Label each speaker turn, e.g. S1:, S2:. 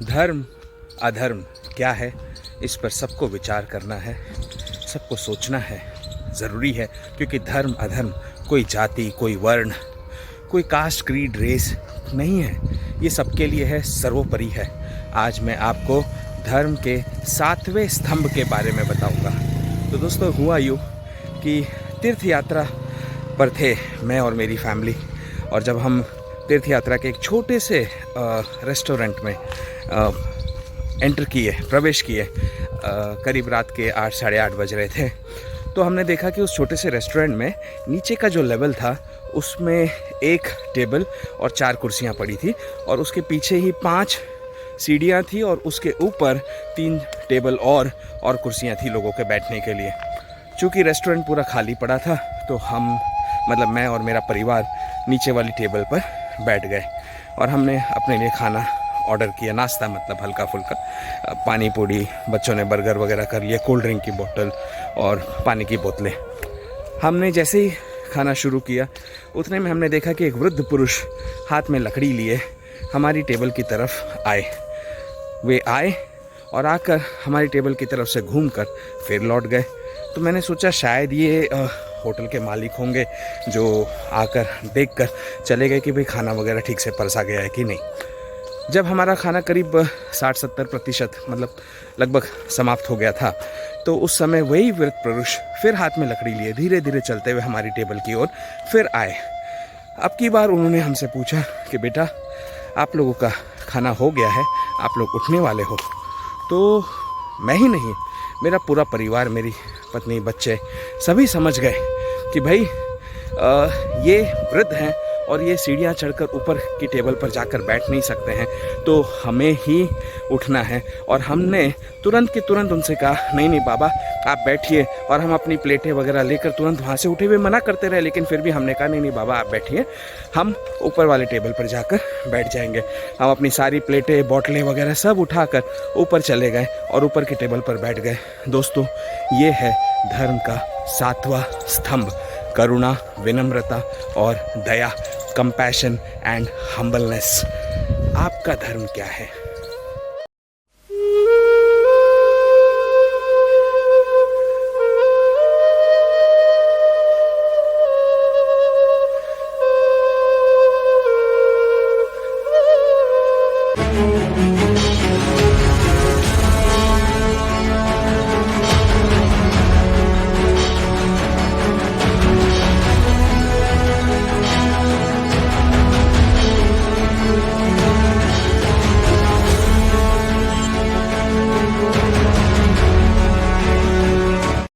S1: धर्म अधर्म क्या है, इस पर सबको विचार करना है, सबको सोचना है, ज़रूरी है। क्योंकि धर्म अधर्म कोई जाति, कोई वर्ण, कोई कास्ट, क्रीड, रेस नहीं है, ये सबके लिए है, सर्वोपरि है। आज मैं आपको धर्म के 7वें स्तंभ के बारे में बताऊंगा। तो दोस्तों, हुआ यूँ कि तीर्थ यात्रा पर थे मैं और मेरी फैमिली, और जब हम तीर्थ यात्रा के एक छोटे से रेस्टोरेंट में एंटर किए, प्रवेश किए, करीब रात के 8 साढ़े 8 बज रहे थे, तो हमने देखा कि उस छोटे से रेस्टोरेंट में नीचे का जो लेवल था उसमें एक टेबल और 4 कुर्सियां पड़ी थी, और उसके पीछे ही 5 सीढ़ियां थी, और उसके ऊपर 3 टेबल और कुर्सियां थी लोगों के बैठने के लिए। चूँकि रेस्टोरेंट पूरा खाली पड़ा था, तो हम मतलब मैं और मेरा परिवार नीचे वाली टेबल पर बैठ गए, और हमने अपने लिए खाना ऑर्डर किया, नाश्ता मतलब हल्का फुल्का, पानी पूड़ी, बच्चों ने बर्गर वगैरह कर लिए, कोल्ड ड्रिंक की बोतल और पानी की बोतलें। हमने जैसे ही खाना शुरू किया, उतने में हमने देखा कि एक वृद्ध पुरुष हाथ में लकड़ी लिए हमारी टेबल की तरफ आए। वे आए और आकर हमारी टेबल की तरफ से घूमकर फिर लौट गए। तो मैंने सोचा शायद ये होटल के मालिक होंगे, जो आकर देखकर चले गए कि भाई खाना वगैरह ठीक से परसा गया है कि नहीं। जब हमारा खाना करीब 60-70% मतलब लगभग समाप्त हो गया था, तो उस समय वही वृद्ध पुरुष फिर हाथ में लकड़ी लिए धीरे धीरे चलते हुए हमारी टेबल की ओर फिर आए। अब की बार उन्होंने हमसे पूछा कि बेटा, आप लोगों का खाना हो गया है, आप लोग उठने वाले हो? तो मैं ही नहीं, मेरा पूरा परिवार, मेरी पत्नी, बच्चे सभी समझ गए कि भाई ये वृद्ध हैं और ये सीढ़ियाँ चढ़कर ऊपर की टेबल पर जाकर बैठ नहीं सकते हैं, तो हमें ही उठना है। और हमने तुरंत के तुरंत उनसे कहा, नहीं नहीं बाबा, आप बैठिए। और हम अपनी प्लेटें वगैरह लेकर तुरंत वहाँ से उठे हुए मना करते रहे, लेकिन फिर भी हमने कहा, नहीं नहीं बाबा, आप बैठिए, हम ऊपर वाले टेबल पर जाकर बैठ जाएंगे। हम अपनी सारी प्लेटें, बोतलें वगैरह सब उठाकर ऊपर चले गए और ऊपर की टेबल पर बैठ गए। दोस्तों, ये है धर्म का 7वां स्तंभ, करुणा, विनम्रता और दया, कंपैशन एंड हम्बलनेस। आपका धर्म क्या है?